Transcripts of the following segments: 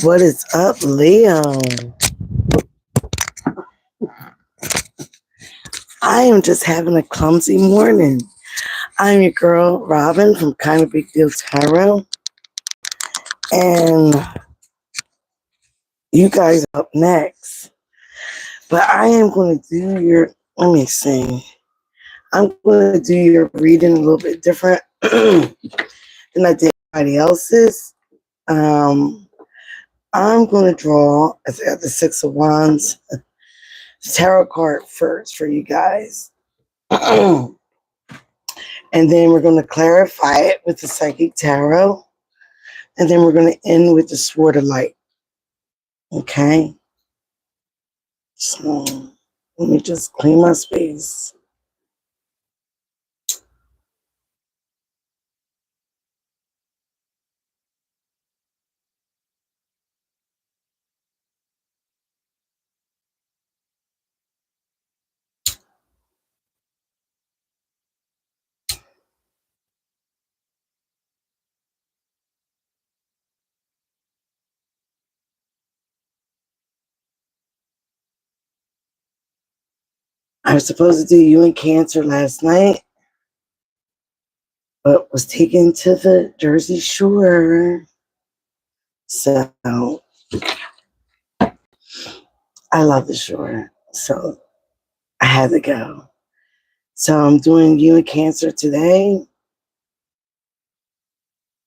What is up, Leo? I am just having a clumsy morning. I'm your girl, Robin from Kind of Big Deal Tarot. And you guys are up next. But I am going to do let me see. I'm going to do your reading a little bit different than I did everybody else's. I'm going to draw, I got the Six of Wands, tarot card first for you guys. And then we're going to clarify it with the Psychic Tarot. And then we're going to end with the Sword of Light. Okay? So, let me just clean my space. I was supposed to do you in Cancer last night, but was taken to the Jersey Shore. So, I love the shore. So, I had to go. So, I'm doing you in Cancer today.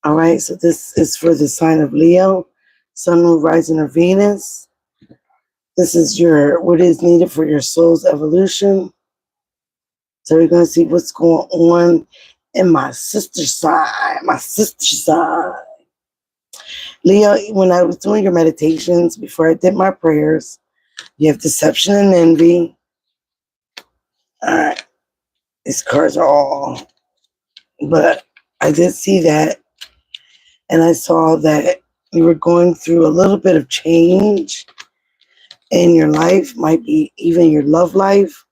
All right, so this is for the sign of Leo, Sun, Moon, Rising, or Venus. This is what is needed for your soul's evolution. So we're going to see what's going on in my sister side. Leo, when I was doing your meditations, before I did my prayers, you have deception and envy. All right, these cards are all, but I did see that. And I saw that you were going through a little bit of change in your life, might be even your love life,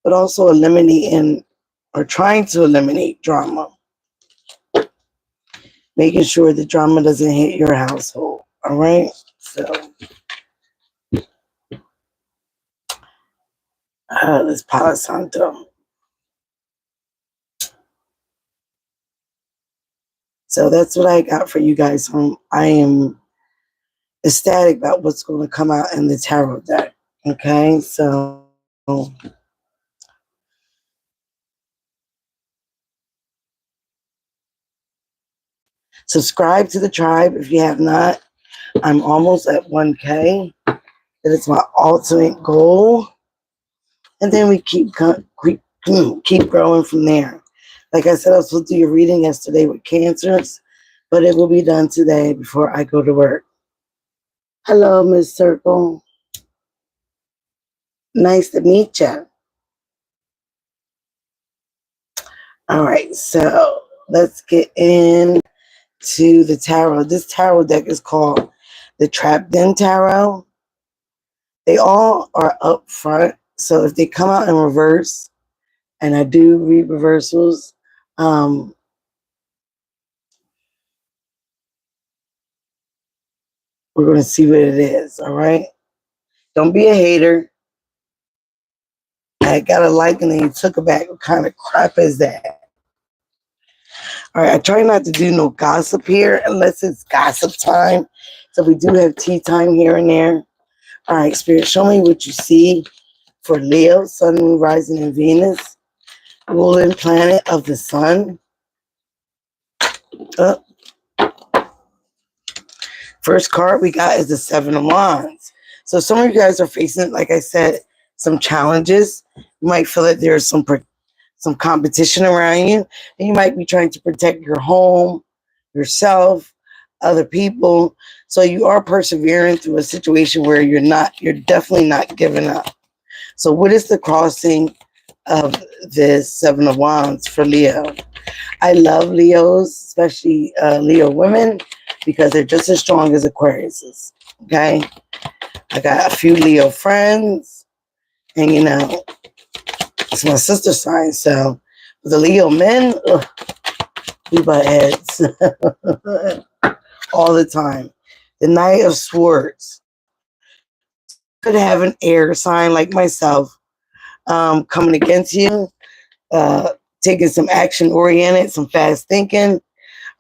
but also eliminating or trying to eliminate drama, making sure the drama doesn't hit your household. All right. So this Palo Santo. So that's what I got for you guys. I am ecstatic about what's going to come out in the tarot deck. Okay, so subscribe to the tribe if you have not. I'm almost at 1K. That is my ultimate goal. And then we keep growing from there. Like I said, I was supposed to do your reading yesterday with Cancers, but it will be done today before I go to work. Hello, Miss Circle. Nice to meet you. All right, so let's get into the tarot. This tarot deck is called the Trapped In Tarot. They all are up front, so if they come out in reverse, and I do read reversals, we're going to see what it is, all right? Don't be a hater. I got a like and then you took it back. What kind of crap is that? All right, I try not to do no gossip here unless it's gossip time. So we do have tea time here and there. All right, Spirit, show me what you see for Leo, Sun, Moon, Rising, and Venus. Ruling planet of the Sun. First card we got is the Seven of Wands. So some of you guys are facing, like I said, some challenges. You might feel that there's some competition around you, and you might be trying to protect your home, yourself, other people. So you are persevering through a situation where you're definitely not giving up. So what is the crossing of this Seven of Wands for Leo? I love Leos, especially Leo women, because they're just as strong as Aquariuses. Okay, I got a few Leo friends, and it's my sister sign. So the Leo men, we butt heads. all the time. The Knight of Swords could have an air sign like myself coming against you, taking some action oriented, some fast thinking.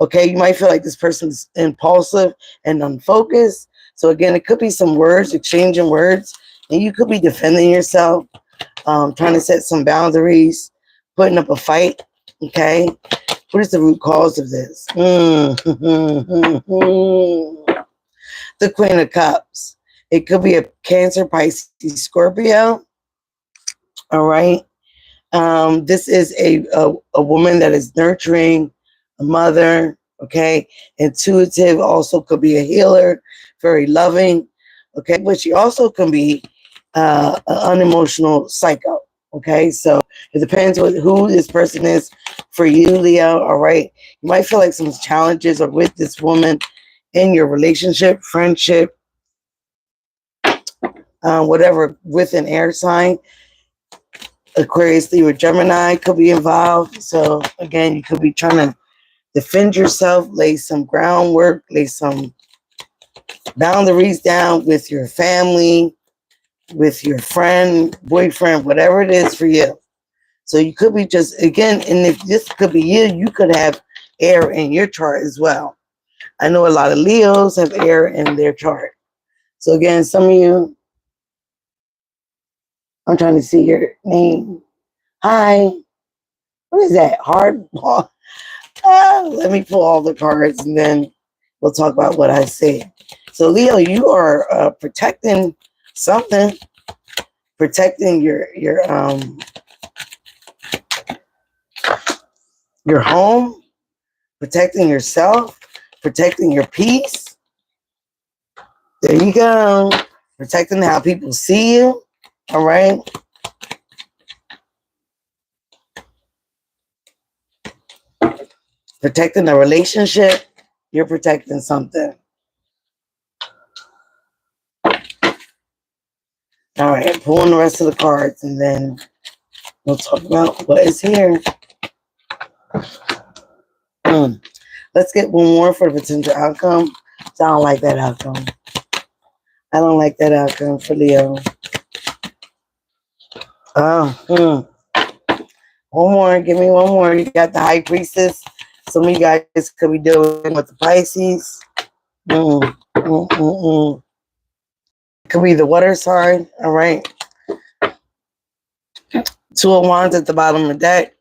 Okay, you might feel like this person's impulsive and unfocused. So again, it could be some words, exchanging words, and you could be defending yourself, trying to set some boundaries, putting up a fight. Okay, what is the root cause of this? The Queen of Cups. It could be a Cancer, Pisces, Scorpio. All right. This is a woman that is nurturing, a mother. Okay. Intuitive, also could be a healer, very loving. Okay. But she also can be an unemotional psycho. Okay. So it depends on who this person is for you, Leo. All right. You might feel like some challenges are with this woman in your relationship, friendship, whatever, with an air sign. Aquarius, Leo, Gemini could be involved. So again, you could be trying to defend yourself, lay some groundwork, lay some boundaries down with your family, with your friend, boyfriend, whatever it is for you. So you could be just, again, and if this could be you, you could have air in your chart as well. I know a lot of Leos have air in their chart. So again, some of you, I'm trying to see your name. Hi. What is that? Hardball? Let me pull all the cards and then we'll talk about what I said. So Leo, you are protecting something, protecting your home, protecting yourself, protecting your peace. There you go. Protecting how people see you. All right. Protecting a relationship. You're protecting something. All right. Pulling the rest of the cards and then we'll talk about what is here. Let's get one more for the potential outcome. I don't like that outcome. I don't like that outcome for Leo. One more. Give me one more. You got the High Priestess. Some of you guys could be dealing with the Pisces. Could be the water sign. All right. Two of Wands at the bottom of the deck.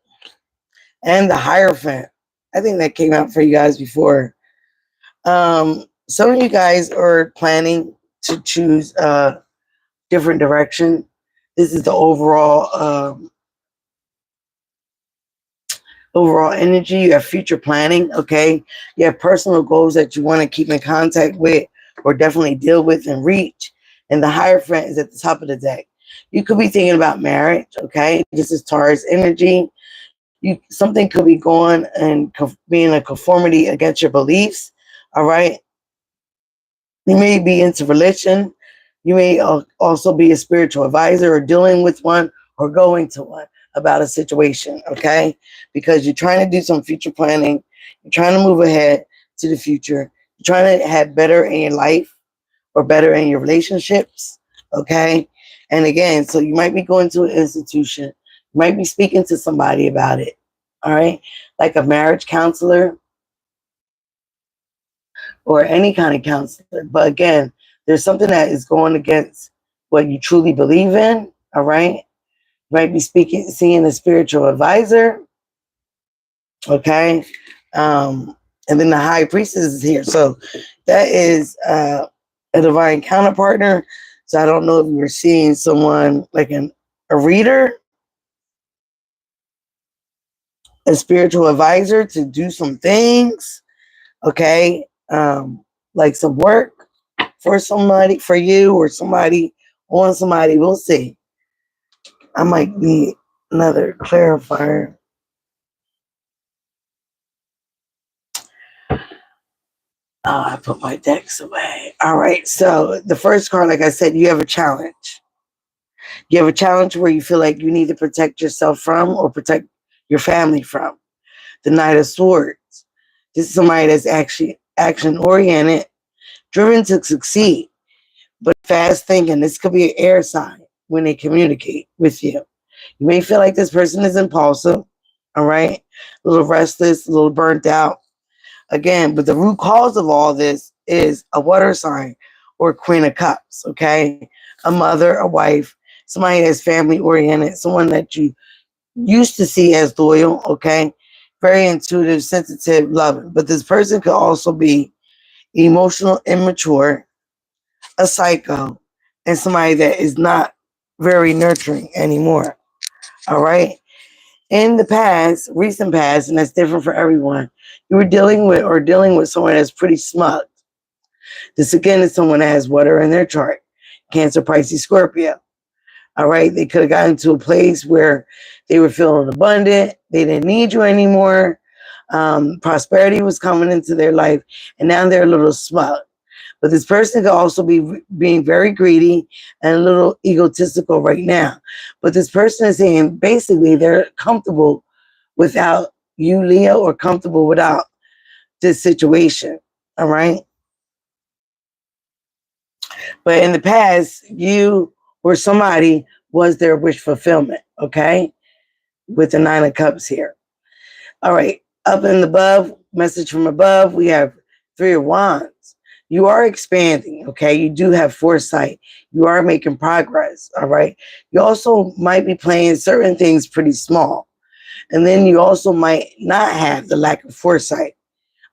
And the Hierophant. I think that came out for you guys before. Some of you guys are planning to choose a different direction. This is the overall energy. You have future planning, okay? You have personal goals that you want to keep in contact with or definitely deal with and reach. And the Hierophant is at the top of the deck. You could be thinking about marriage, okay? This is Taurus energy. Something could be going and being a conformity against your beliefs, all right? You may be into religion. You may also be a spiritual advisor or dealing with one or going to one about a situation, okay? Because you're trying to do some future planning. You're trying to move ahead to the future. You're trying to have better in your life or better in your relationships, okay? And again, so you might be going to an institution. You might be speaking to somebody about it, all right? Like a marriage counselor or any kind of counselor. But again, there's something that is going against what you truly believe in, all right? You might be seeing a spiritual advisor, okay? And then the High Priestess is here. So that is a divine counterpartner. So I don't know if you're seeing someone like a reader, a spiritual advisor to do some things, okay? Like some work for somebody, for you or somebody on somebody. We'll see. I might need another clarifier. Oh, I put my decks away. All right. So the first card, like I said, you have a challenge. You have a challenge where you feel like you need to protect yourself from or protect your family from. The Knight of Swords. This is somebody that's actually action oriented, driven to succeed, but fast thinking. This could be an air sign when they communicate with you. You may feel like this person is impulsive, all right? A little restless, a little burnt out. Again, but the root cause of all this is a water sign or Queen of Cups, okay? A mother, a wife, somebody that's family oriented, someone that you used to see as loyal, okay? Very intuitive, sensitive, loving. But this person could also be emotional, immature, a psycho, and somebody that is not very nurturing anymore. All right. In the past, recent past, and that's different for everyone, you were dealing with someone that's pretty smug. This again is someone that has water in their chart. Cancer, Pisces, Scorpio. All right. They could have gotten to a place where they were feeling abundant. They didn't need you anymore. Prosperity was coming into their life, and now they're a little smug. But this person could also be being very greedy and a little egotistical right now. But this person is saying basically they're comfortable without you, Leo, or comfortable without this situation. All right. But in the past, you or somebody was their wish fulfillment. Okay. With the Nine of Cups here. All right. Up and above, message from above, we have Three of Wands. You are expanding, okay? You do have foresight. You are making progress, all right? You also might be playing certain things pretty small. And then you also might not have the lack of foresight,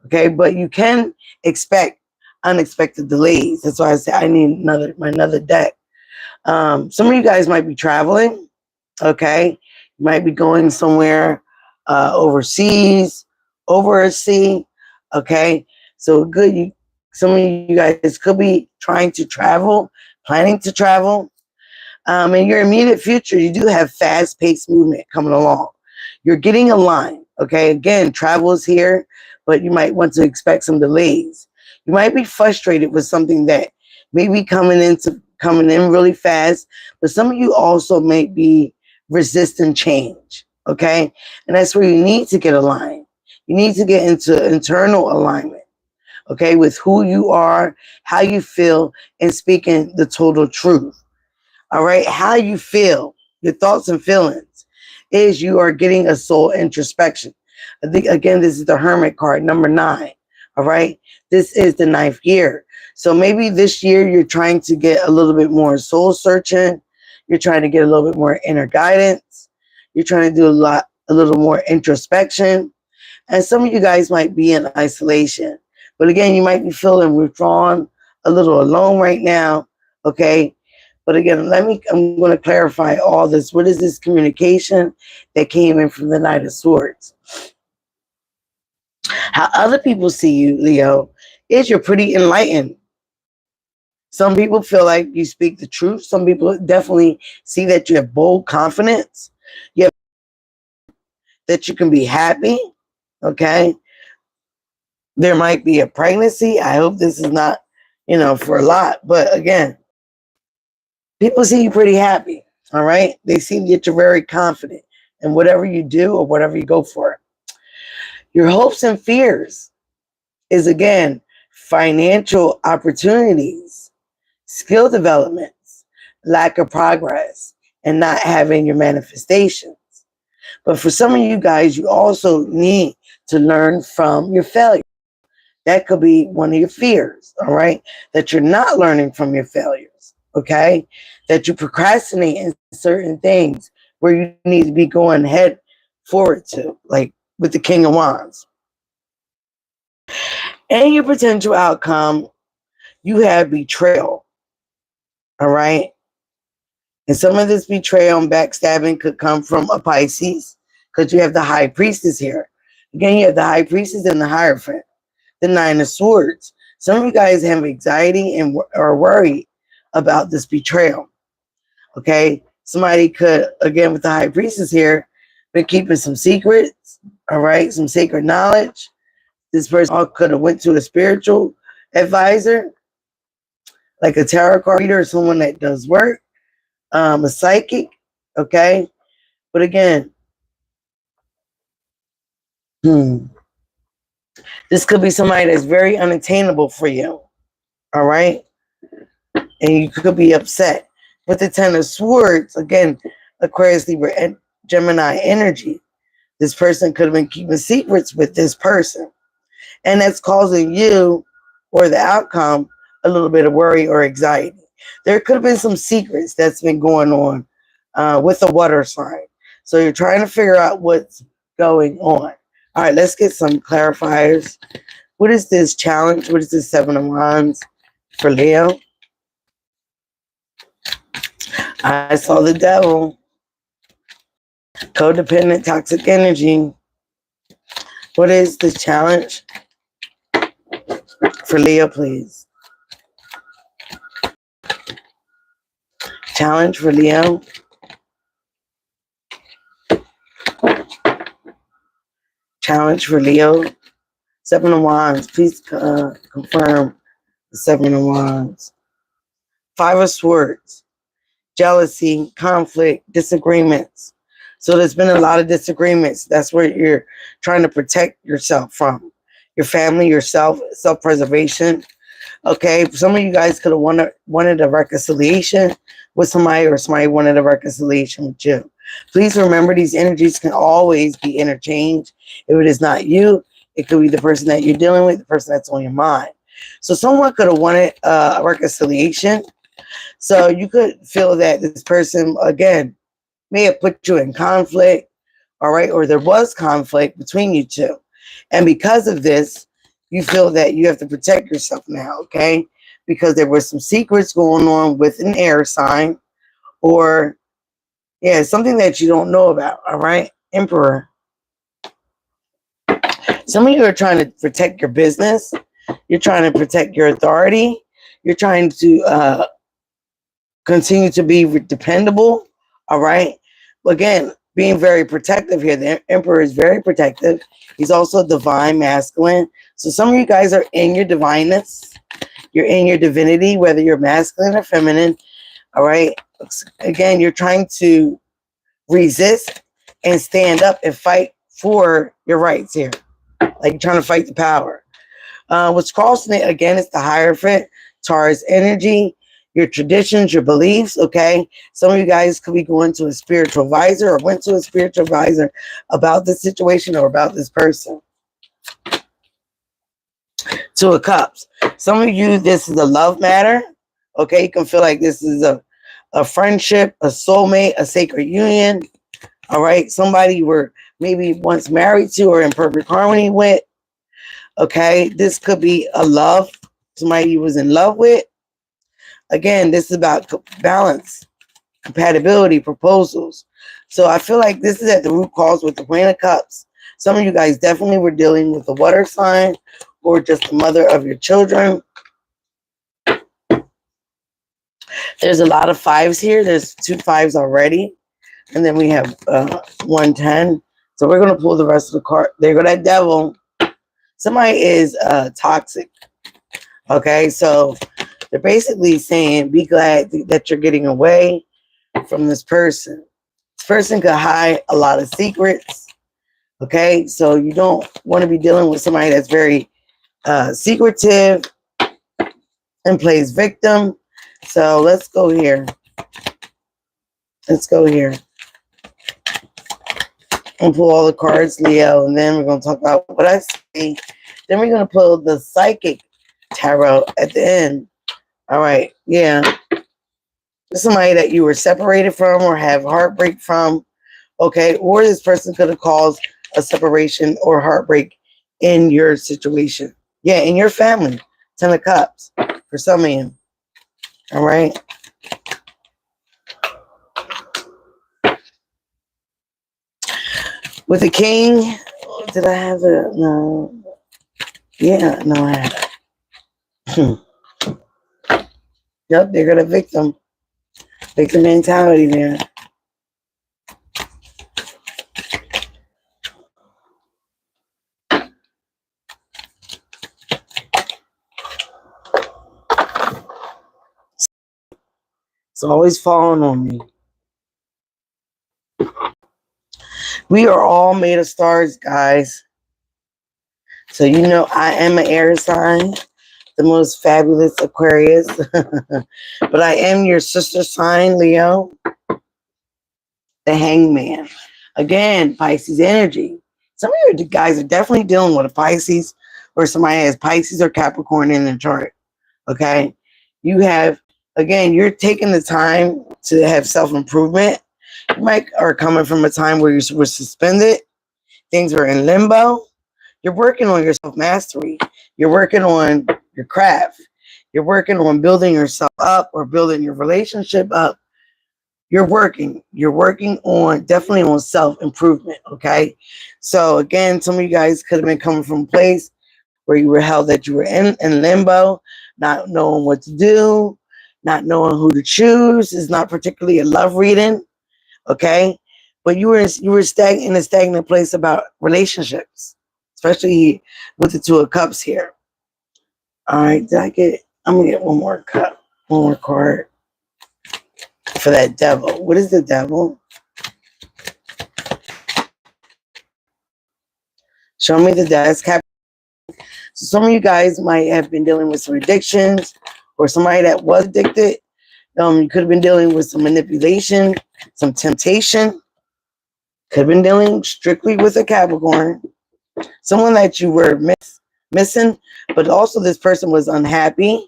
okay? But you can expect unexpected delays. That's why I say I need another deck. Some of you guys might be traveling, okay? You might be going somewhere overseas, over a sea, okay? So good, some of you guys could be trying to travel, planning to travel. In your immediate future, you do have fast-paced movement coming along. You're getting aligned, okay? Again, travel is here, but you might want to expect some delays. You might be frustrated with something that may be coming in really fast, but some of you also may be resisting change, okay? And that's where you need to get aligned. You need to get into internal alignment, okay, with who you are, how you feel, and speaking the total truth. All right, how you feel, your thoughts and feelings, is you are getting a soul introspection. I think, again, this is the Hermit card, number 9. All right, this is the 9th year. So maybe this year you're trying to get a little bit more soul searching. You're trying to get a little bit more inner guidance. You're trying to do a little more introspection. And some of you guys might be in isolation. But again, you might be feeling withdrawn, a little alone right now. Okay. But again, I'm going to clarify all this. What is this communication that came in from the Knight of Swords? How other people see you, Leo, is you're pretty enlightened. Some people feel like you speak the truth. Some people definitely see that you have bold confidence. You have that you can be happy. Okay. There might be a pregnancy. I hope this is not, for a lot. But again, people see you pretty happy. All right. They see that you're very confident in whatever you do or whatever you go for. Your hopes and fears is, again, financial opportunities, skill developments, lack of progress, and not having your manifestations. But for some of you guys, you also need to learn from your failure. That could be one of your fears, all right? That you're not learning from your failures, okay? That you procrastinate in certain things where you need to be going head forward to, like with the King of Wands. And your potential outcome, you have betrayal, all right? And some of this betrayal and backstabbing could come from a Pisces, because you have the High Priestess here. Again, you have the High Priestess and the Hierophant, the Nine of Swords. Some of you guys have anxiety and are worried about this betrayal. Okay, somebody could, again, with the High Priestess here, been keeping some secrets. All right, some sacred knowledge. This person could have went to a spiritual advisor, like a tarot card reader, or someone that does work, a psychic. Okay, but again, This could be somebody that's very unattainable for you. All right. And you could be upset. With the Ten of Swords, again, Aquarius, Libra, and Gemini energy. This person could have been keeping secrets with this person. And that's causing you or the outcome a little bit of worry or anxiety. There could have been some secrets that's been going on with the water sign. So you're trying to figure out what's going on. All right, let's get some clarifiers. What is this challenge? What is this Seven of Wands for Leo? I saw the devil. Codependent, toxic energy. What is the challenge for Leo, please? Challenge for Leo. Challenge for Leo. Seven of Wands. Please confirm the Seven of Wands. Five of Swords. Jealousy, conflict, disagreements. So there's been a lot of disagreements. That's where you're trying to protect yourself from. Your family, yourself, self-preservation. Okay, some of you guys could have wanted a reconciliation with somebody, or somebody wanted a reconciliation with you. Please remember, these energies can always be interchanged. If it is not you, it could be the person that you're dealing with, the person that's on your mind. So someone could have wanted a reconciliation. So you could feel that this person, again, may have put you in conflict, all right, or there was conflict between you two. And because of this, you feel that you have to protect yourself now, okay? Because there were some secrets going on with an air sign, or, yeah, something that you don't know about, all right? Emperor. Some of you are trying to protect your business. You're trying to protect your authority. You're trying to continue to be dependable, all right? Again, being very protective here. The Emperor is very protective. He's also divine masculine. So some of you guys are in your divineness. You're in your divinity, whether you're masculine or feminine, all right? Again, you're trying to resist and stand up and fight for your rights here. Like you're trying to fight the power. What's crossing it, again, is the Hierophant, Taurus energy, your traditions, your beliefs, okay? Some of you guys could be going to a spiritual advisor or went to a spiritual advisor about this situation or about this person. Two of Cups. Some of you, this is a love matter, okay? You can feel like this is a friendship, a soulmate, a sacred union, all right? Somebody you were maybe once married to or in perfect harmony with, okay? This could be a love, somebody you was in love with. Again, this is about balance, compatibility, proposals. So I feel like this is at the root cause with the Queen of Cups. Some of you guys definitely were dealing with a water sign or just the mother of your children. There's a lot of fives here. There's 2 5s already. And then we have 110. So we're going to pull the rest of the card. There go that devil. Somebody is toxic. Okay, so they're basically saying, be glad that you're getting away from this person. This person could hide a lot of secrets. Okay, so you don't want to be dealing with somebody that's very secretive and plays victim. So let's go here. Let's go here and pull all the cards, Leo, and then we're going to talk about what I see. Then we're going to pull the Psychic Tarot at the end. All right, yeah. Somebody that you were separated from or have heartbreak from, okay? Or this person could have caused a separation or heartbreak in your situation. Yeah, in your family. 10 of Cups for some of you. All right? With the King, did I have a... No. Yeah, no, I have it. Yep, they got a victim. Victim mentality there. It's always falling on me. We are all made of stars, guys. So you know I am an air sign, the most fabulous Aquarius. But I am your sister sign, Leo, the hangman. Again, Pisces energy. Some of you guys are definitely dealing with a Pisces, or somebody has Pisces or Capricorn in the chart. Okay. You have, again, you're taking the time to have self-improvement. You might are coming from a time where you were suspended. Things were in limbo. You're working on your self-mastery. You're working on your craft. You're working on building yourself up or building your relationship up. You're working on definitely on self-improvement. Okay. So again, some of you guys could have been coming from a place where you were held that you were in limbo, not knowing what to do, not knowing who to choose. Is not particularly a love reading. Okay. But you were in a stagnant place about relationships, especially with the Two of Cups here. All right, I'm gonna get one more cup, one more card for that devil. What is the devil? Show me the devil. So some of you guys might have been dealing with some addictions, or somebody that was addicted. You could have been dealing with some manipulation, some temptation. Could have been dealing strictly with a Capricorn. Someone that you were missing, but also this person was unhappy.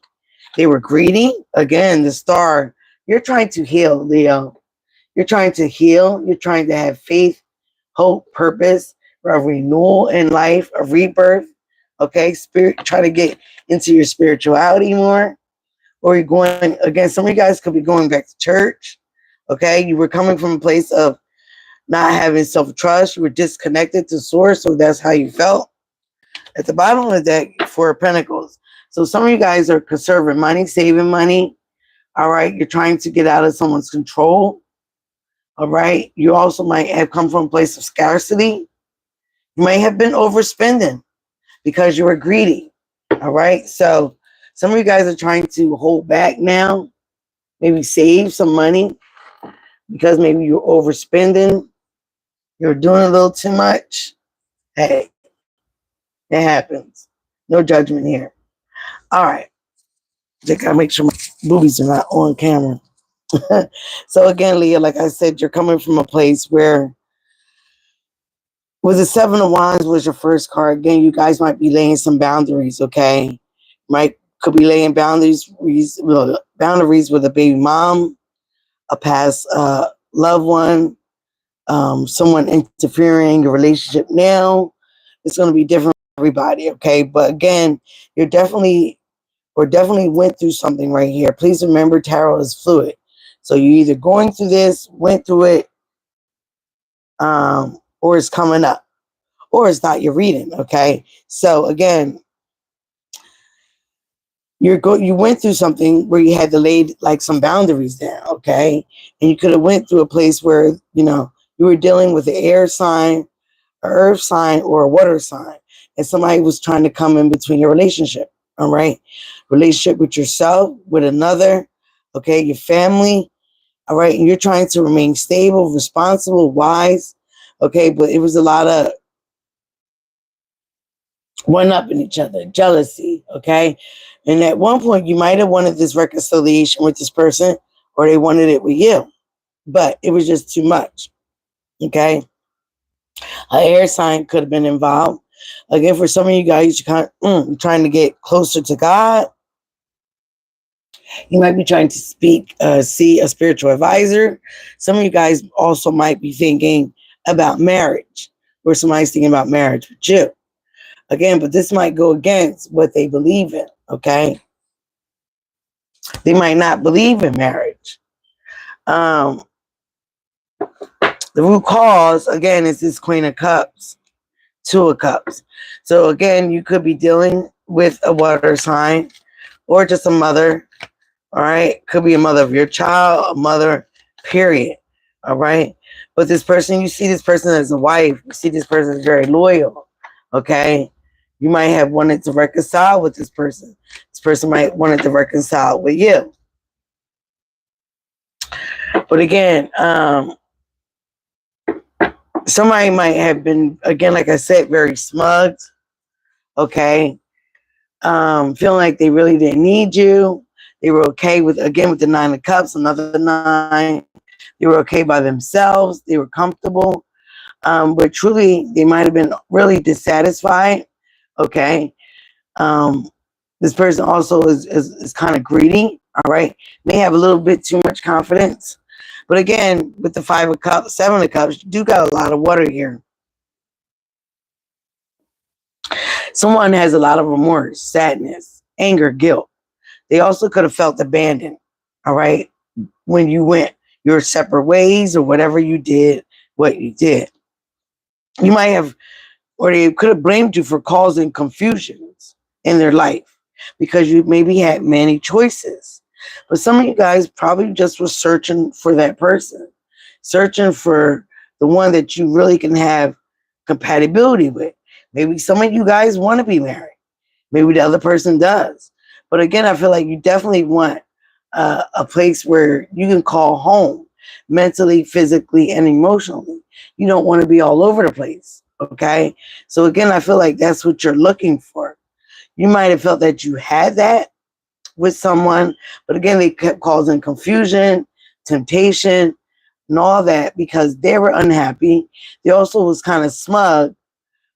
They were greedy. Again, the star. You're trying to heal, Leo. You're trying to heal. You're trying to have faith, hope, purpose, a renewal in life, a rebirth. Okay, spirit. Try to get into your spirituality more. Or you're going, again, some of you guys could be going back to church. Okay, you were coming from a place of not having self-trust. You were disconnected to source, so that's how you felt. At the bottom of the deck, Four of Pentacles. So some of you guys are conserving money, saving money. All right, you're trying to get out of someone's control. All right, you also might have come from a place of scarcity. You might have been overspending because you were greedy. All right, so some of you guys are trying to hold back now, maybe save some money because maybe you're overspending. You're doing a little too much. Hey, it happens. No judgment here. All right. Just gotta make sure my boobies are not on camera. So again, Leah, like I said, you're coming from a place where with the Seven of Wands was your first card. Again, you guys might be laying some boundaries, okay? Could be laying boundaries with a baby mom, a past loved one, someone interfering in your relationship now. It's going to be different for everybody, okay? But again, definitely went through something right here. Please remember, tarot is fluid. So you're either going through this, went through it, or it's coming up, or it's not your reading, okay? So again, you went through something where you had to lay like some boundaries down, okay? And you could have went through a place where, you were dealing with an air sign, an earth sign, or a water sign, and somebody was trying to come in between your relationship, all right? Relationship with yourself, with another, okay, your family, all right? And you're trying to remain stable, responsible, wise, okay? But it was a lot of one-upping each other, jealousy, okay? And at one point, you might have wanted this reconciliation with this person, or they wanted it with you, but it was just too much, okay? An air sign could have been involved. Again, for some of you guys, you're trying to get closer to God. You might be trying to see a spiritual advisor. Some of you guys also might be thinking about marriage, or somebody's thinking about marriage with you. Again, but this might go against what they believe in, okay? They might not believe in marriage. The root cause, again, is this Queen of Cups, Two of Cups. So again, you could be dealing with a water sign, or just a mother, all right? Could be a mother of your child, a mother, period, all right? But this person, you see this person as a wife. You see this person as very loyal, okay? You might have wanted to reconcile with this person. This person might wanted to reconcile with you. But again, somebody might have been, again, like I said, very smug, Okay. Feeling like they really didn't need you. They were okay with, again, with the Nine of Cups, another nine. They were okay by themselves. They were comfortable. But truly, they might have been really dissatisfied. Okay. Um, this person also is kind of greedy. All right. May have a little bit too much confidence. But again, with the Five of Cups, Seven of Cups, you do got a lot of water here. Someone has a lot of remorse, sadness, anger, guilt. They also could have felt abandoned. All right. When you went your separate ways or whatever you did, what you did. You might have, or they could have blamed you for causing confusions in their life because you maybe had many choices. But some of you guys probably just were searching for that person, searching for the one that you really can have compatibility with. Maybe some of you guys want to be married. Maybe the other person does. But again, I feel like you definitely want a place where you can call home mentally, physically, and emotionally. You don't want to be all over the place. Okay. So again, I feel like that's what you're looking for. You might have felt that you had that with someone, but again, they kept causing confusion, temptation, and all that because they were unhappy. They also was kind of smug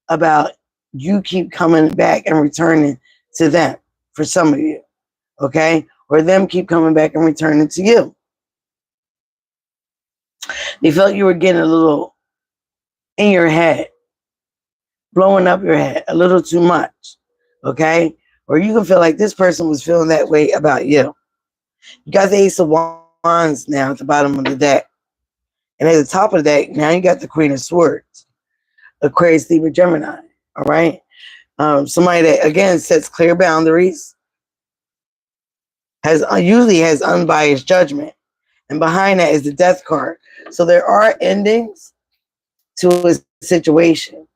about you keep coming back and returning to them for some of you, okay? Or them keep coming back and returning to you. They felt you were getting a little in your head, blowing up your head a little too much, okay? Or you can feel like this person was feeling that way about you. You got the Ace of Wands now at the bottom of the deck. And at the top of the deck, now you got the Queen of Swords, Aquarius, Libra, Gemini, all right? Somebody that, again, sets clear boundaries, usually has unbiased judgment. And behind that is the Death card. So there are endings to a situation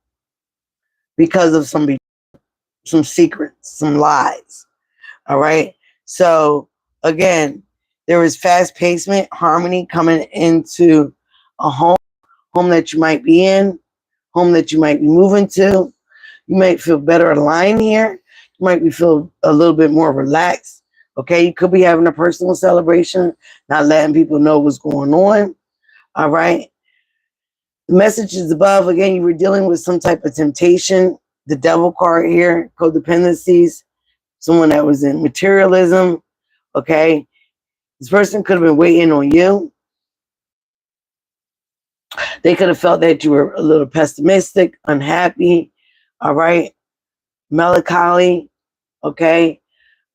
because of some secrets, some lies. All right. So again, there is fast pacement, harmony coming into a home that you might be in, home that you might be moving to. You might feel better aligned here. You might be feel a little bit more relaxed. Okay, you could be having a personal celebration, not letting people know what's going on. All right. The messages above, again, you were dealing with some type of temptation. The devil card here, codependencies, someone that was in materialism. Okay. This person could have been waiting on you. They could have felt that you were a little pessimistic, unhappy. All right. Melancholy. Okay.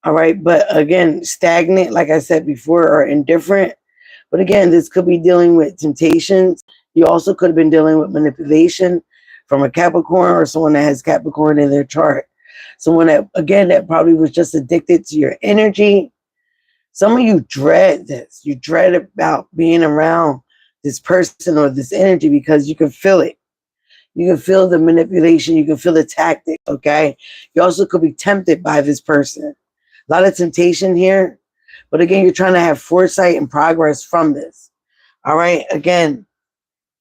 All right. But again, stagnant, like I said before, or indifferent. But again, this could be dealing with temptations. You also could have been dealing with manipulation from a Capricorn or someone that has Capricorn in their chart. Someone that, again, that probably was just addicted to your energy. Some of you dread this. You dread about being around this person or this energy because you can feel it. You can feel the manipulation. You can feel the tactics, okay? You also could be tempted by this person. A lot of temptation here. But again, you're trying to have foresight and progress from this. All right? Again,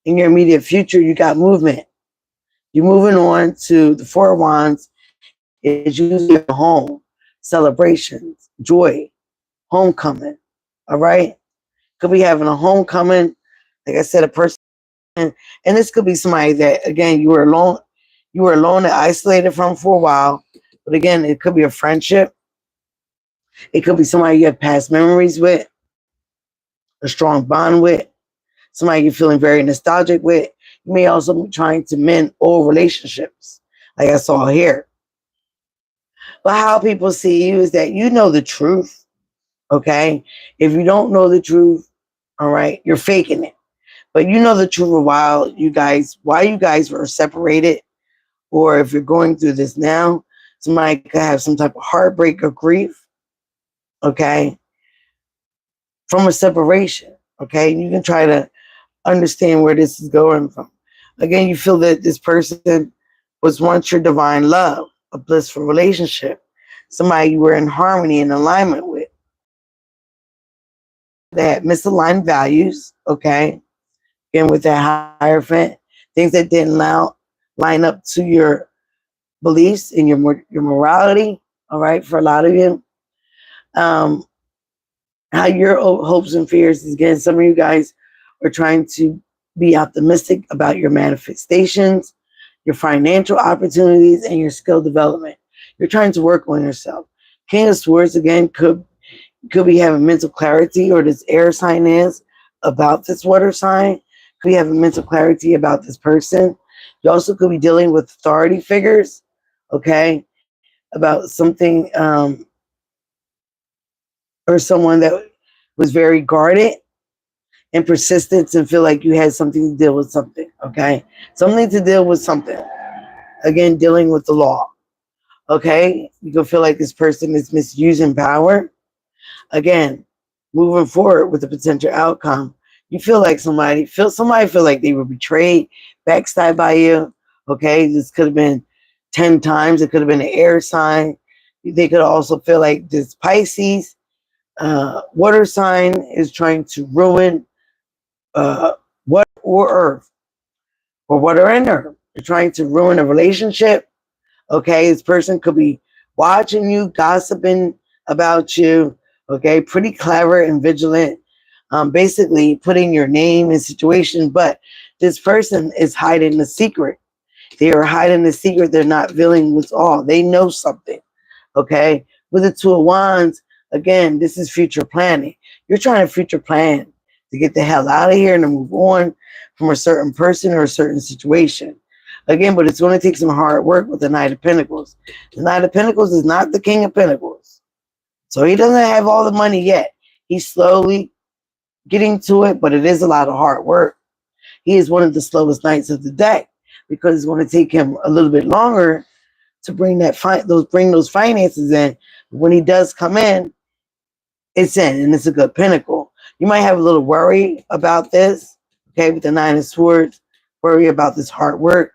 in your immediate future, you got movement. You're moving on to the Four of Wands. It's usually a home, celebrations, joy, homecoming. All right? Could be having a homecoming. Like I said, a person. And this could be somebody that, again, you were alone. You were alone and isolated from for a while. But again, it could be a friendship. It could be somebody you have past memories with, a strong bond with, somebody you're feeling very nostalgic with. You may also be trying to mend old relationships, like I saw here. But how people see you is that you know the truth, okay? If you don't know the truth, all right, you're faking it. But you know the truth of why you guys were separated, or if you're going through this now, somebody could have some type of heartbreak or grief, okay, from a separation, okay? You can try to understand where this is going from. Again, you feel that this person was once your divine love, a blissful relationship, somebody you were in harmony and alignment with. They had misaligned values, okay? Again, with that Hierophant, things that didn't line up to your beliefs and your morality. All right, for a lot of you, um, how your hopes and fears is again. Some of you guys are trying to be optimistic about your manifestations, your financial opportunities, and your skill development. You're trying to work on yourself. King of Swords again could be having mental clarity, or this air sign is about this water sign. Could be having mental clarity about this person. You also could be dealing with authority figures, okay, about something or someone that was very guarded and persistent and feel like you had something to deal with something, okay? Something to deal with something. Again, dealing with the law, okay? You can feel like this person is misusing power. Again, moving forward with the potential outcome, you feel like somebody feel like they were betrayed, backstabbed by you. Okay, this could have been 10 times. It could have been an air sign. They could also feel like this Pisces water sign is trying to ruin what or earth or water and earth. They're trying to ruin a relationship. Okay, this person could be watching you, gossiping about you. Okay, pretty clever and vigilant. Basically, putting your name in situations, but this person is hiding the secret. They are hiding the secret. They're not revealing what's all. They know something. Okay, with the Two of Wands, again, this is future planning. You're trying to future plan to get the hell out of here and to move on from a certain person or a certain situation. Again, but it's going to take some hard work with the Knight of Pentacles. The Knight of Pentacles is not the King of Pentacles. So he doesn't have all the money yet. He's slowly getting to it, but it is a lot of hard work. He is one of the slowest knights of the deck because it's going to take him a little bit longer to bring those finances in. When he does come in, it's in, and it's a good pinnacle. You might have a little worry about this, okay, with the Nine of Swords, worry about this hard work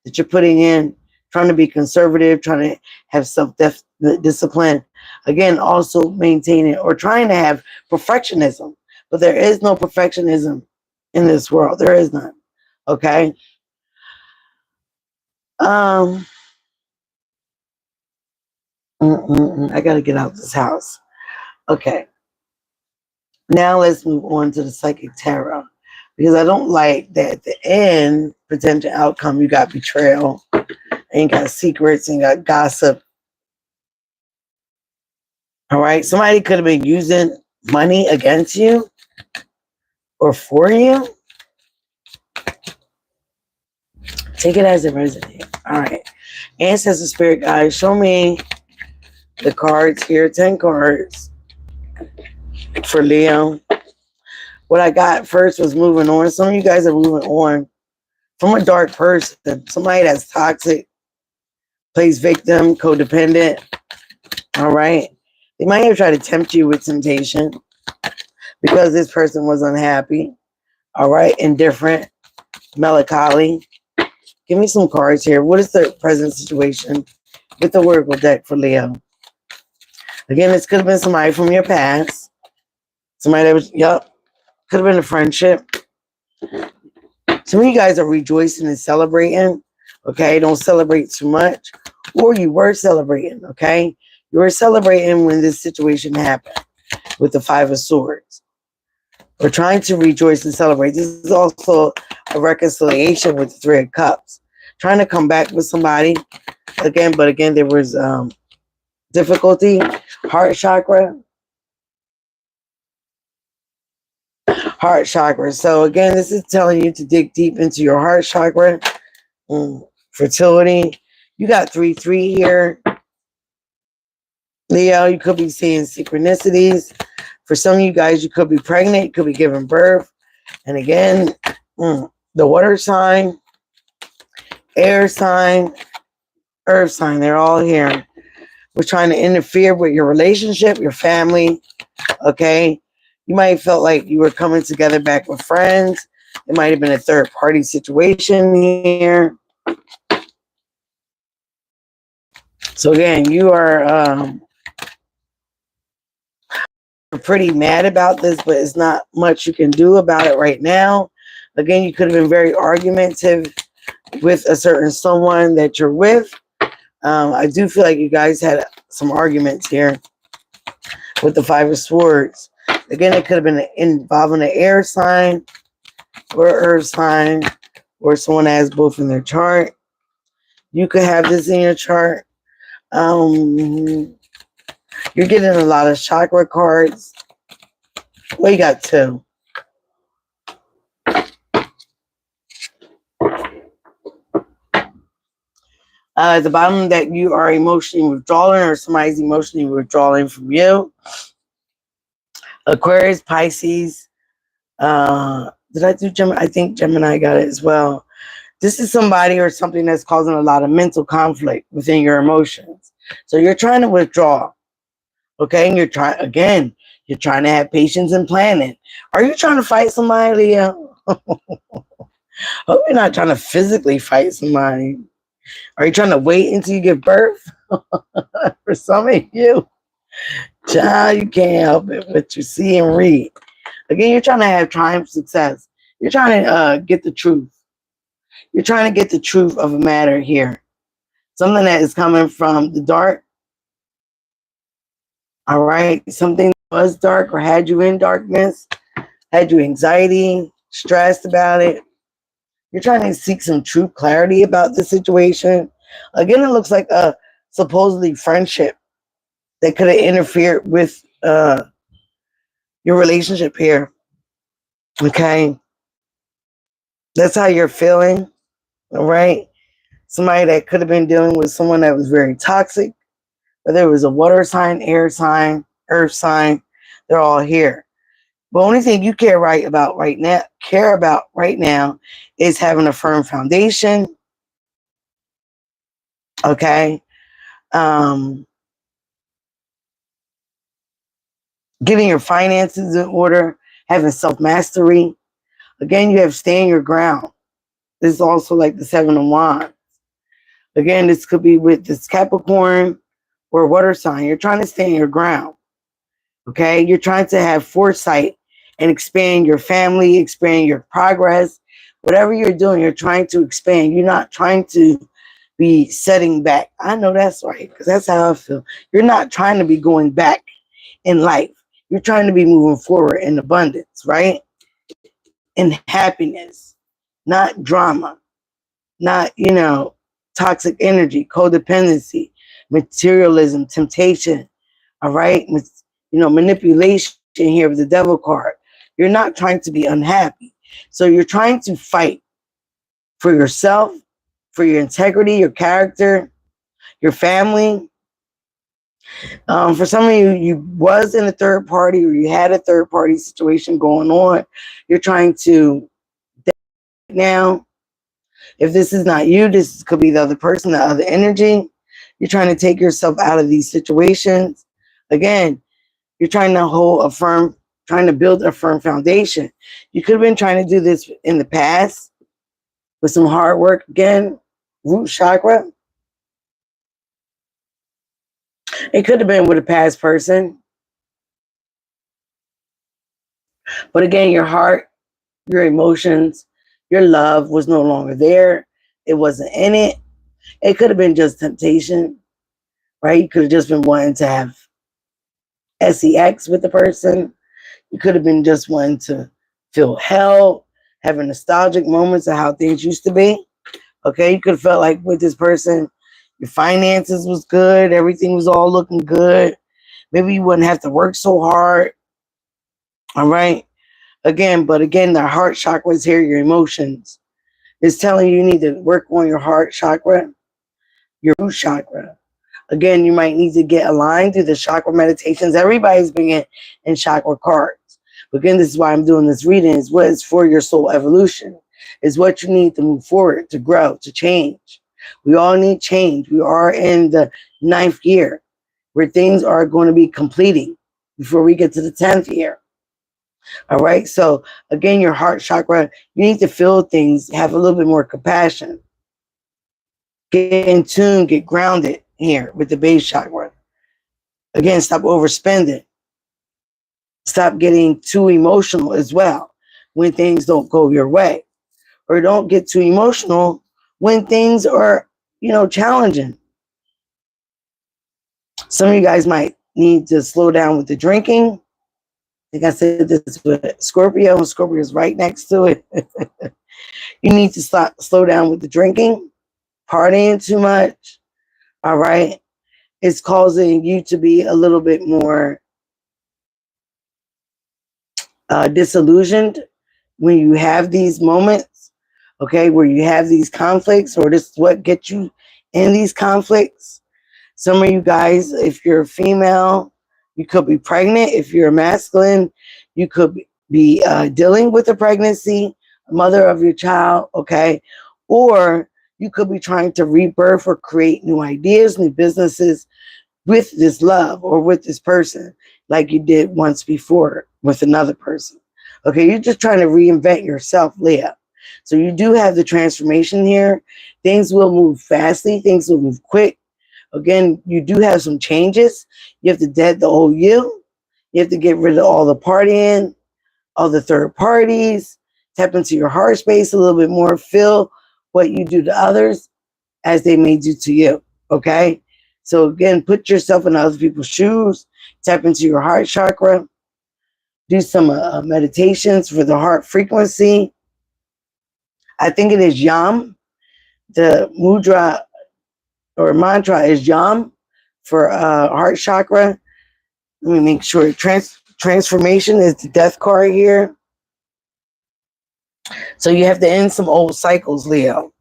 that you're putting in, trying to be conservative, trying to have self-discipline. Again, also maintaining or trying to have perfectionism. But there is no perfectionism in this world. There is none. Okay? I got to get out of this house. Okay. Now let's move on to the Psychic Tarot. Because I don't like that at the end, potential outcome, you got betrayal, and you got secrets, and you got gossip. All right? Somebody could have been using money against you or for you. Take it as it resonates. All right. Ancestor Spirit Guide, show me the cards here. 10 cards for Leo. What I got first was moving on. Some of you guys are moving on from a dark person. Somebody that's toxic, plays victim, codependent. All right. They might have tried to tempt you with temptation because this person was unhappy. All right. Indifferent, melancholy. Give me some cards here. What is the present situation with the Oracle deck for Leo? Again, this could have been somebody from your past. Somebody that was, could have been a friendship. Some of you guys are rejoicing and celebrating. Okay, don't celebrate too much. Or you were celebrating, okay? You were celebrating when this situation happened with the Five of Swords. We're trying to rejoice and celebrate. This is also a reconciliation with the Three of Cups. Trying to come back with somebody again, but again, there was difficulty. Heart chakra. Heart chakra. So again, this is telling you to dig deep into your heart chakra. Fertility. You got 3-3 here. Leo, you could be seeing synchronicities. For some of you guys, you could be pregnant. You could be giving birth. And again, the water sign, air sign, earth sign, they're all here. We're trying to interfere with your relationship, your family. Okay? You might have felt like you were coming together back with friends. It might have been a third party situation here. So again, you are pretty mad about this, but it's not much you can do about it right now. Again, you could have been very argumentative with a certain someone that you're with. I do feel like you guys had some arguments here with the Five of Swords. Again, it could have been involving an air sign or earth sign, or someone has both in their chart. You could have this in your chart. You're getting a lot of chakra cards. Well, you got two. At the bottom, that you are emotionally withdrawing, or somebody's emotionally withdrawing from you. Aquarius, Pisces. Did I do Gemini? I think Gemini got it as well. This is somebody or something that's causing a lot of mental conflict within your emotions. So you're trying to withdraw. Okay, and you're trying to have patience and planning. Are you trying to fight somebody, Leo? Hope you're not trying to physically fight somebody. Are you trying to wait until you give birth? For some of you, child, you can't help it what you see and read. Again, you're trying to have triumph success. You're trying to get the truth. You're trying to get the truth of a matter here. Something that is coming from the dark. All right. Something that was dark or had you in darkness, had you anxiety, stressed about it. You're trying to seek some true clarity about the situation. Again, it looks like a supposedly friendship that could have interfered with your relationship here. Okay. That's how you're feeling. All right. Somebody that could have been dealing with someone that was very toxic, whether it was a water sign, air sign, earth sign, they're all here. The only thing you care about right now is having a firm foundation. Okay. Getting your finances in order, having self-mastery. Again, you have staying your ground. This is also like the Seven of Wands. Again, this could be with this Capricorn or water sign. You're trying to stay in your ground. Okay. You're trying to have foresight and expand your family, expand your progress. Whatever you're doing, you're trying to expand. You're not trying to be setting back. I know that's right, because that's how I feel. You're not trying to be going back in life. You're trying to be moving forward in abundance, right? In happiness, not drama, not, toxic energy, codependency, materialism, temptation, all right? Manipulation here with the devil card. You're not trying to be unhappy. So you're trying to fight for yourself, for your integrity, your character, your family. For some of you, you was in a third party, or you had a third party situation going on. You're trying to now. If this is not you, this could be the other person, the other energy. You're trying to take yourself out of these situations. Again, you're trying to build a firm foundation. You could have been trying to do this in the past with some hard work. Again, root chakra. It could have been with a past person. But again, your heart, your emotions, your love was no longer there. It wasn't in it. It could have been just temptation, right? You could have just been wanting to have sex with the person. You could have been just wanting to feel held, having nostalgic moments of how things used to be. Okay, you could have felt like with this person, your finances was good, everything was all looking good. Maybe you wouldn't have to work so hard. All right. Again, the heart chakra is here, your emotions. It's telling you need to work on your heart chakra, your root chakra. Again, you might need to get aligned through the chakra meditations. Everybody's bringing in chakra cards. But again, this is why I'm doing this reading, is what is for your soul evolution. Is what you need to move forward, to grow, to change. We all need change. We are in the 9th year where things are going to be completing before we get to the 10th year. All right. So again, your heart chakra, you need to feel things, have a little bit more compassion. Get in tune, get grounded here with the base chakra. Again, stop overspending. Stop getting too emotional as well when things don't go your way. Or don't get too emotional when things are, challenging. Some of you guys might need to slow down with the drinking. Like I said, this with Scorpio, and Scorpio is right next to it. You need to slow down with the drinking, partying too much. All right. It's causing you to be a little bit more disillusioned when you have these moments, okay, where you have these conflicts, or this is what gets you in these conflicts. Some of you guys, if you're a female, you could be pregnant. If you're a masculine, you could be dealing with a pregnancy, a mother of your child, okay? Or you could be trying to rebirth or create new ideas, new businesses with this love or with this person, like you did once before with another person. Okay, you're just trying to reinvent yourself, Leo. So you do have the transformation here. Things will move fastly. Things will move quick. Again, you do have some changes. You have to dead the old you. You have to get rid of all the partying, all the third parties, tap into your heart space a little bit more, feel what you do to others as they may do to you, okay? So again, put yourself in other people's shoes, tap into your heart chakra, do some meditations for the heart frequency. I think it is Yam. The mudra or mantra is Yam for heart chakra. Let me make sure. Transformation is the death card here. So you have to end some old cycles, Leo.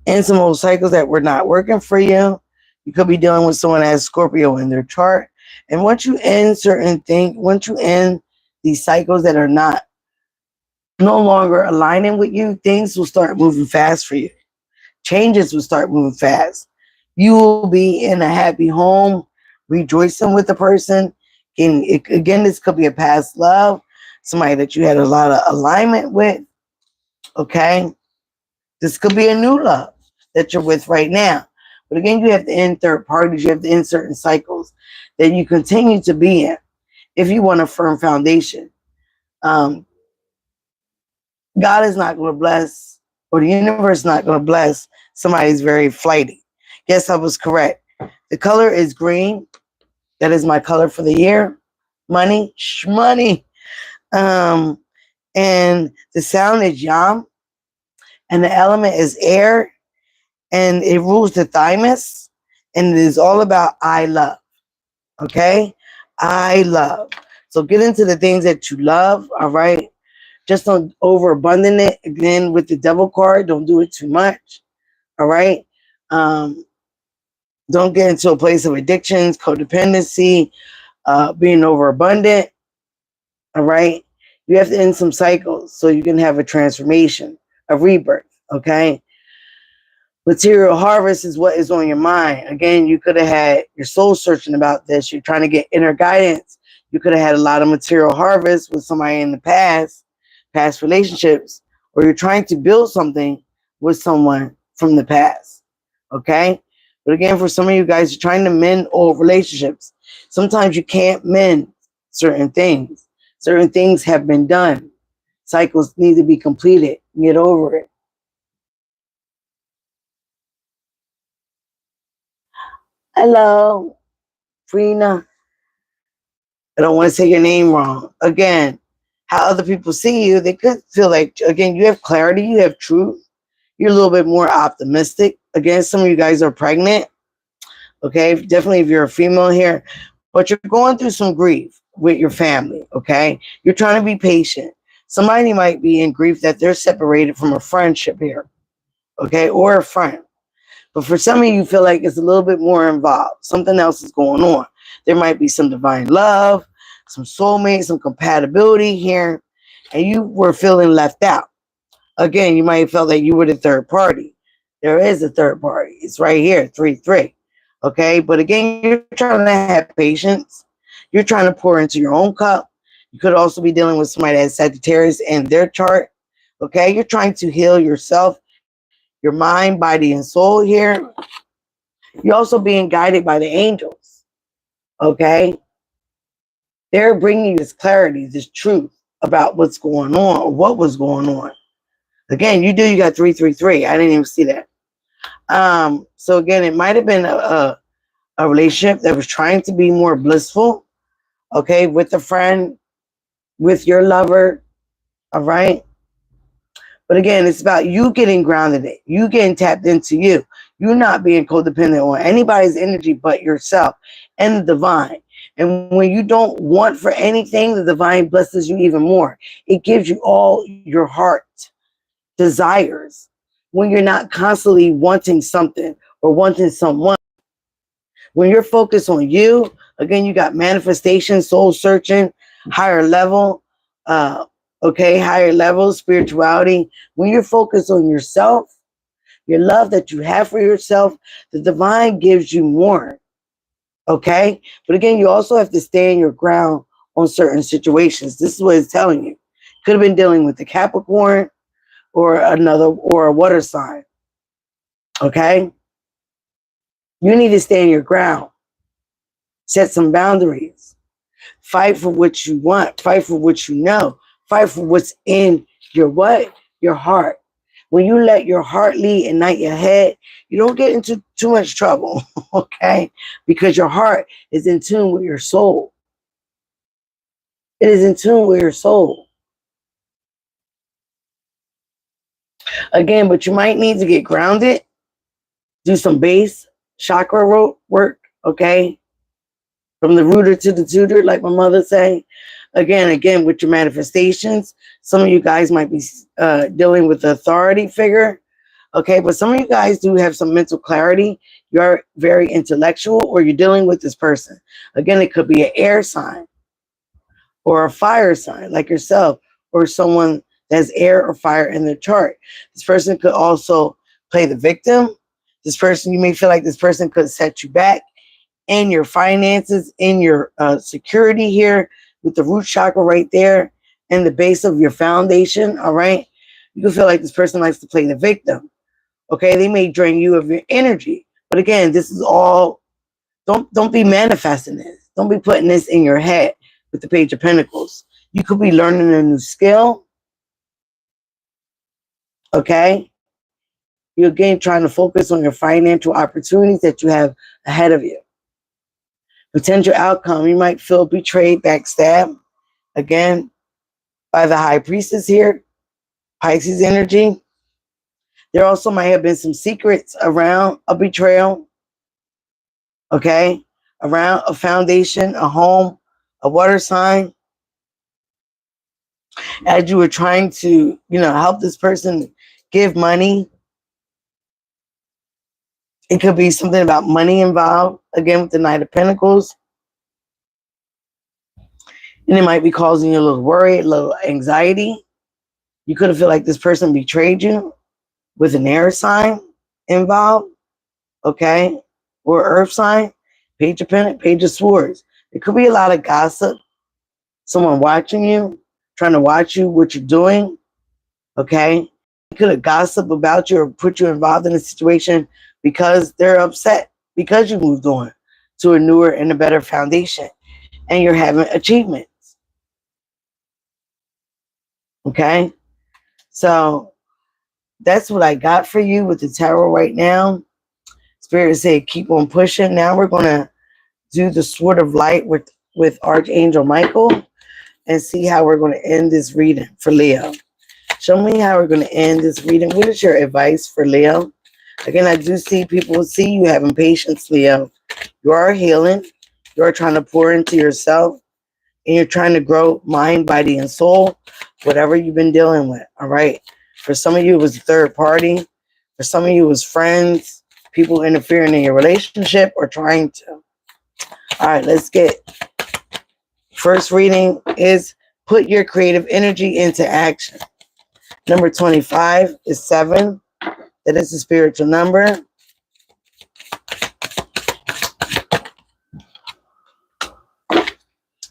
End some old cycles that were not working for you. You could be dealing with someone that has Scorpio in their chart. And once you end certain things, once you end these cycles that are not no longer aligning with you, things will start moving fast for you. Changes will start moving fast. You will be in a happy home, rejoicing with the person. Again, this could be a past love, somebody that you had a lot of alignment with. Okay? This could be a new love that you're with right now. But again, you have to end third parties. You have to end certain cycles that you continue to be in if you want a firm foundation. God is not going to bless, or the universe is not going to bless somebody who's very flighty. Yes, I was correct. The color is green. That is my color for the year. Money, shmoney. And the sound is Yam. And the element is air. And it rules the thymus. And it is all about I love. Okay? I love. So get into the things that you love. All right? Just don't overabundant it. Again, with the devil card, don't do it too much. All right? Don't get into a place of addictions, codependency, being overabundant. All right? You have to end some cycles so you can have a transformation, a rebirth. Okay? Material harvest is what is on your mind. Again, you could have had your soul searching about this. You're trying to get inner guidance. You could have had a lot of material harvest with somebody in the past relationships, or you're trying to build something with someone from the past. Okay? But again, for some of you guys, you're trying to mend old relationships. Sometimes you can't mend certain things. Certain things have been done. Cycles need to be completed. Get over it. Hello, Frina. I don't want to say your name wrong. Again, how other people see you, they could feel like, again, you have clarity, you have truth. You're a little bit more optimistic. Again, some of you guys are pregnant. Okay, definitely if you're a female here, but you're going through some grief with your family. Okay, you're trying to be patient. Somebody might be in grief that they're separated from a friendship here. Okay, or a friend. But for some of you, feel like it's a little bit more involved. Something else is going on. There might be some divine love, some soulmate, some compatibility here, and you were feeling left out. Again, you might have felt that you were the third party. There is a third party. It's right here, 3-3. Okay, but again, you're trying to have patience. You're trying to pour into your own cup. You could also be dealing with somebody that has Sagittarius in their chart. Okay, you're trying to heal yourself, your mind, body, and soul here. You're also being guided by the angels. Okay, they're bringing you this clarity, this truth about what's going on, or what was going on. Again, you got 3-3-3. I didn't even see that. So again, it might have been a a relationship that was trying to be more blissful, okay, with a friend, with your lover, all right? But again, it's about you getting grounded in, you getting tapped into you. You not being codependent on anybody's energy but yourself and the divine. And when you don't want for anything, the divine blesses you even more. It gives you all your heart desires when you're not constantly wanting something or wanting someone. When you're focused on you, again, you got manifestation, soul searching, higher level, higher level, spirituality. When you're focused on yourself, your love that you have for yourself, the divine gives you more. Okay? But again, you also have to stand your ground on certain situations. This is what it's telling you. Could have been dealing with the Capricorn or a water sign. Okay? You need to stand your ground. Set some boundaries. Fight for what you want. Fight for what you know. Fight for what's in your what? Your heart. When you let your heart lead and not your head, you don't get into too much trouble, okay? Because your heart is in tune with your soul. It is in tune with your soul. Again, but you might need to get grounded, do some base chakra work, okay? From the rooter to the tutor, like my mother say. Again, with your manifestations, some of you guys might be dealing with the authority figure, okay? But some of you guys do have some mental clarity. You're very intellectual, or you're dealing with this person. Again, it could be an air sign or a fire sign like yourself, or someone that has air or fire in their chart. This person could also play the victim. This person, you may feel like this person could set you back in your finances, in your security here, with the root chakra right there and the base of your foundation, all right? You can feel like this person likes to play the victim, okay? They may drain you of your energy. But again, this is all, don't be manifesting this. Don't be putting this in your head with the Page of Pentacles. You could be learning a new skill, okay? You're again trying to focus on your financial opportunities that you have ahead of you. Potential outcome, you might feel betrayed, backstabbed, again, by the High Priestess here, Pisces energy. There also might have been some secrets around a betrayal, okay, around a foundation, a home, a water sign. As you were trying to, help this person give money, it could be something about money involved, again, with the Knight of Pentacles. And it might be causing you a little worry, a little anxiety. You could have felt like this person betrayed you with an air sign involved, okay? Or earth sign, Page of Pentacles, Page of Swords. It could be a lot of gossip. Someone watching you, trying to watch you, what you're doing, okay? They could have gossiped about you or put you involved in a situation because they're upset because you moved on to a newer and a better foundation and you're having achievements. Okay? So that's what I got for you with the tarot right now. Spirit said, keep on pushing. Now we're going to do the Sword of Light with Archangel Michael and see how we're going to end this reading for Leo. Show me how we're going to end this reading. What is your advice for Leo? Again, I do see people see you having patience, Leo. You are healing. You are trying to pour into yourself. And you're trying to grow mind, body, and soul. Whatever you've been dealing with, all right? For some of you, it was a third party. For some of you, it was friends, people interfering in your relationship or trying to. All right, let's get. First reading is put your creative energy into action. Number 25 is 7. That is a spiritual number.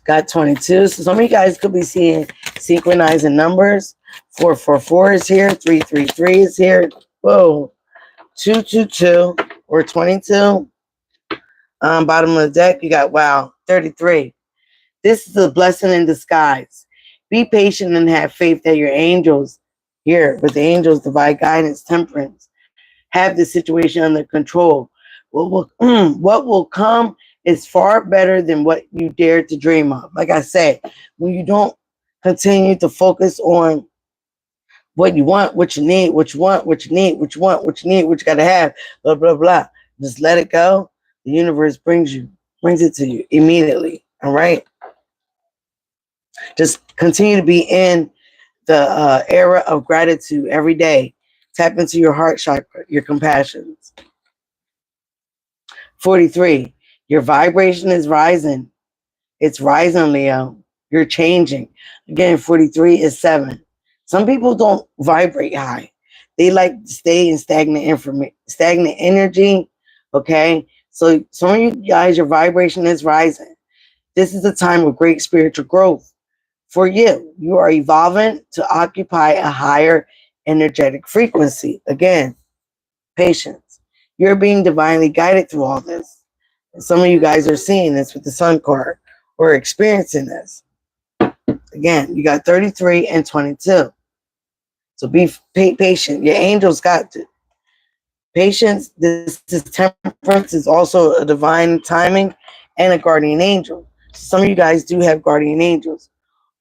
Got 22. So some of you guys could be seeing synchronizing numbers. 444 is here. 333 is here. Whoa. 222 or 22. Bottom of the deck, you got, wow, 33. This is a blessing in disguise. Be patient and have faith that your angels here with the angels, divine guidance, temperance, have this situation under control. What will come is far better than what you dared to dream of. Like I said, when you don't continue to focus on what you want, what you need, what you want, what you need, what you want, what you need, what you gotta have, blah blah blah. Just let it go. The universe brings it to you immediately. All right. Just continue to be in the era of gratitude every day. Tap into your heart chakra, your compassions. 43. Your vibration is rising. It's rising, Leo. You're changing. Again, 43 is 7. Some people don't vibrate high. They like to stay in stagnant energy. Okay. So some of you guys, your vibration is rising. This is a time of great spiritual growth for you. You are evolving to occupy a higher energetic frequency. Again, patience. You're being divinely guided through all this. And some of you guys are seeing this with the Sun card or experiencing this. Again, you got 33 and 22. So be patient. Your angels got to. Patience, this is temperance, is also a divine timing and a guardian angel. Some of you guys do have guardian angels.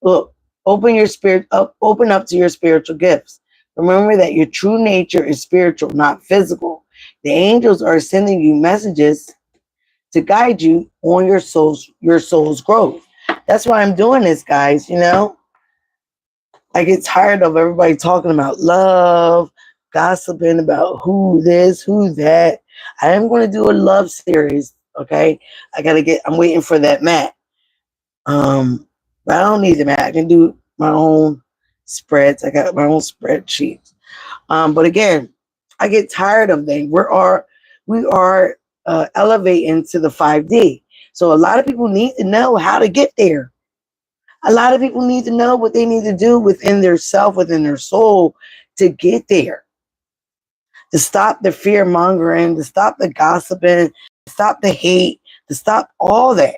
Look, open up to your spiritual gifts. Remember that your true nature is spiritual, not physical. The angels are sending you messages to guide you on your soul's growth. That's why I'm doing this, guys. I get tired of everybody talking about love, gossiping about who this, who that. I am going to do a love series. Okay, I'm waiting for that mat. But I don't need the mat. I can do my own spreads. I got my own spreadsheets. But again, I get tired of them. We are elevating to the 5D. So a lot of people need to know how to get there. A lot of people need to know what they need to do within their self, within their soul, to get there. To stop the fear mongering, to stop the gossiping, to stop the hate, to stop all that.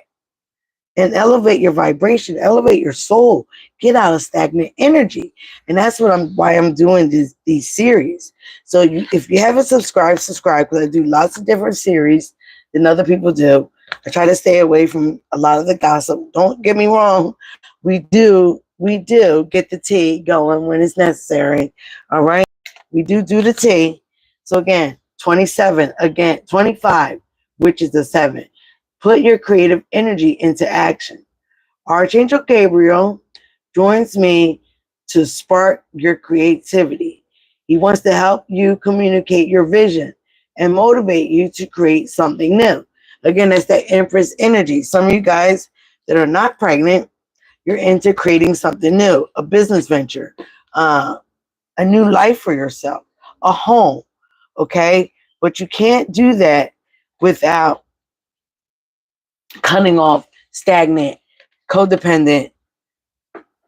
And elevate your vibration, elevate your soul, get out of stagnant energy. And that's why I'm doing these series. So if you haven't subscribed, subscribe, because I do lots of different series than other people do. I try to stay away from a lot of the gossip. Don't get me wrong. We do get the tea going when it's necessary. All right. We do the tea. So again, 27, again, 25, which is the 7. Put your creative energy into action. Archangel Gabriel joins me to spark your creativity. He wants to help you communicate your vision and motivate you to create something new. Again, that's that Empress energy. Some of you guys that are not pregnant, you're into creating something new, a business venture, a new life for yourself, a home, okay? But you can't do that without cutting off stagnant, codependent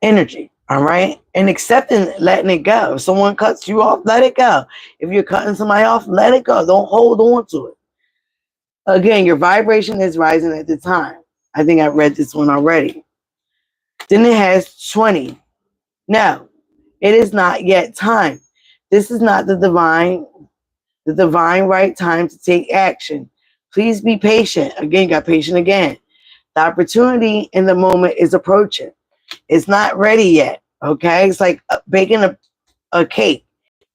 energy. All right. And accepting, letting it go. If someone cuts you off, let it go. If you're cutting somebody off, let it go. Don't hold on to it. Again, your vibration is rising at the time. I think I read this one already. Then it has 20. No, it is not yet time. This is not the divine right time to take action. Please be patient. Again, got patient again. The opportunity in the moment is approaching. It's not ready yet. Okay. It's like baking a cake.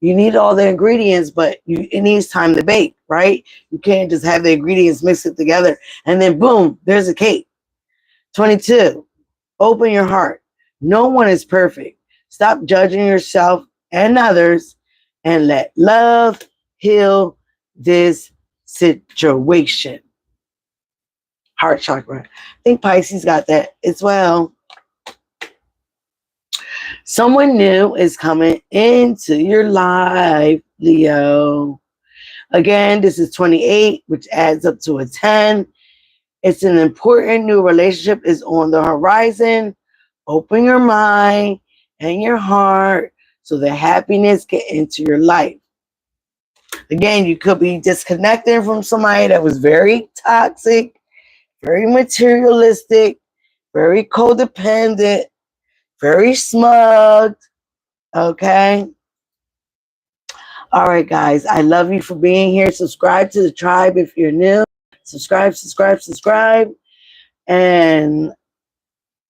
You need all the ingredients, but it needs time to bake, right? You can't just have the ingredients, mix it together, and then boom, there's a cake. 22. Open your heart. No one is perfect. Stop judging yourself and others and let love heal this situation. Heart chakra. I think Pisces got that as well. Someone new is coming into your life, Leo. Again, this is 28, which adds up to a 10. It's an important new relationship is on the horizon. Open your mind and your heart so that happiness get into your life. Again, you could be disconnecting from somebody that was very toxic, very materialistic, very codependent, very smug. Okay. All right, guys. I love you for being here. Subscribe to the tribe if you're new. Subscribe, subscribe, subscribe. And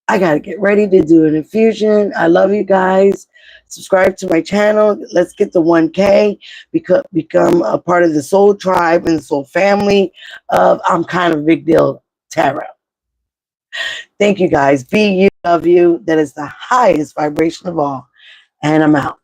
I got to get ready to do an infusion. I love you guys. Subscribe to my channel. Let's get to 1K. Become a part of the soul tribe and the soul family of I'm Kind of Big Deal Tarot. Thank you, guys. Be you, love you. That is the highest vibration of all. And I'm out.